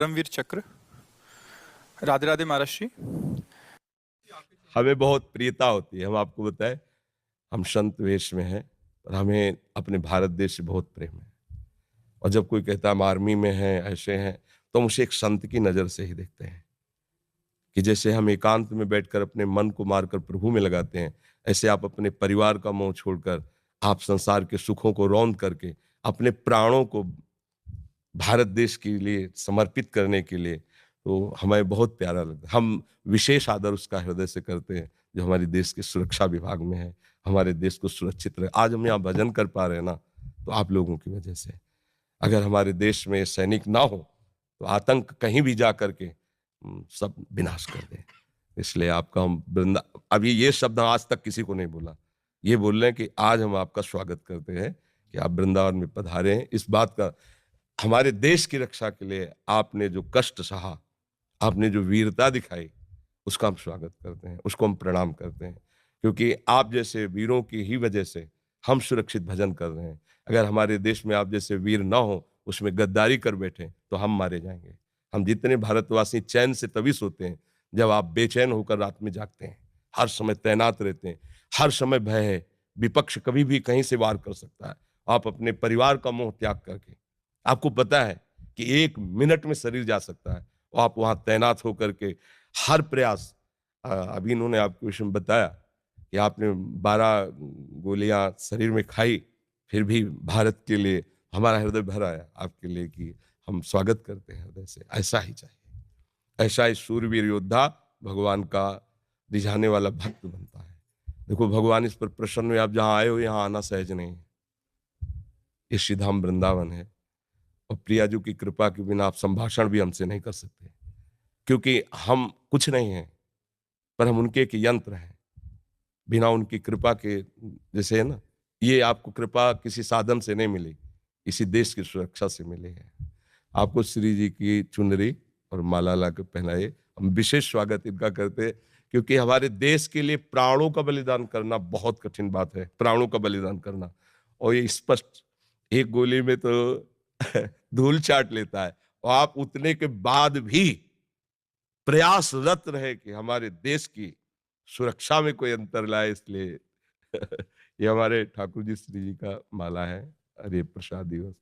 परमवीर चक्र। राधे राधे महाराज जी। हमें बहुत प्रियता होती है, हम आपको बताएं, हम संत वेश में हैं और हमें अपने भारत देश से बहुत प्रेम है। और जब कोई कहता है हम आर्मी में हैं, ऐसे हैं, तो हम उसे एक संत की नज़र से ही देखते हैं कि जैसे हम एकांत में बैठकर अपने मन को मारकर प्रभु में लगाते हैं, ऐसे आप अपने परिवार का मोह छोड़कर, आप संसार के सुखों को रौंद करके अपने प्राणों को भारत देश के लिए समर्पित करने के लिए, तो हमें बहुत प्यारा लगता है। हम विशेष आदर उसका हृदय से करते हैं जो हमारे देश के सुरक्षा विभाग में है, हमारे देश को सुरक्षित रहे। आज हम यहाँ भजन कर पा रहे हैं ना, तो आप लोगों की वजह से। अगर हमारे देश में सैनिक ना हो तो आतंक कहीं भी जा करके सब विनाश कर दें। इसलिए आपका हम वृंदा, अभी ये शब्द आज तक किसी को नहीं बोला, ये बोल रहे हैं कि आज हम आपका स्वागत करते हैं कि आप वृंदावन में पधारे हैं। इस बात का, हमारे देश की रक्षा के लिए आपने जो कष्ट सहा, आपने जो वीरता दिखाई, उसका हम स्वागत करते हैं, उसको हम प्रणाम करते हैं, क्योंकि आप जैसे वीरों की ही वजह से हम सुरक्षित भजन कर रहे हैं। अगर हमारे देश में आप जैसे वीर ना हो, उसमें गद्दारी कर बैठे, तो हम मारे जाएंगे। हम जितने भारतवासी चैन से तभी सोते हैं जब आप बेचैन होकर रात में जागते हैं, हर समय तैनात रहते हैं, हर समय भय है, विपक्ष कभी भी कहीं से वार कर सकता है। आप अपने परिवार का मोह त्याग करके, आपको पता है कि 1 मिनट में शरीर जा सकता है, और आप वहाँ तैनात होकर के हर प्रयास, अभी इन्होंने आपको विषय में बताया कि आपने 12 गोलियाँ शरीर में खाई, फिर भी भारत के लिए हमारा हृदय भर आया आपके लिए कि हम स्वागत करते हैं हृदय से। ऐसा ही चाहिए, ऐसा ही शूरवीर योद्धा भगवान का रिझाने वाला भक्त बनता है। देखो, भगवान इस पर प्रसन्न हुए, आप जहाँ आए हो यहाँ आना सहज नहीं है। ये श्रीधाम वृंदावन है, और प्रियाजू की कृपा के बिना आप संभाषण भी हमसे नहीं कर सकते, क्योंकि हम कुछ नहीं हैं, पर हम उनके एक यंत्र हैं। बिना उनकी कृपा के, जैसे है ना, ये आपको कृपा किसी साधन से नहीं मिली, इसी देश की सुरक्षा से मिली है। आपको श्री जी की चुनरी और माला ला के पहनाए, हम विशेष स्वागत इनका करते हैं, क्योंकि हमारे देश के लिए प्राणों का बलिदान करना बहुत कठिन बात है, प्राणों का बलिदान करना। और ये स्पष्ट, एक गोली में तो धूल चाट लेता है, और आप उतने के बाद भी प्रयासरत रहे कि हमारे देश की सुरक्षा में कोई अंतर लाए, इसलिए ये हमारे ठाकुर जी श्री जी का माला है। हरे प्रसाद दिवस।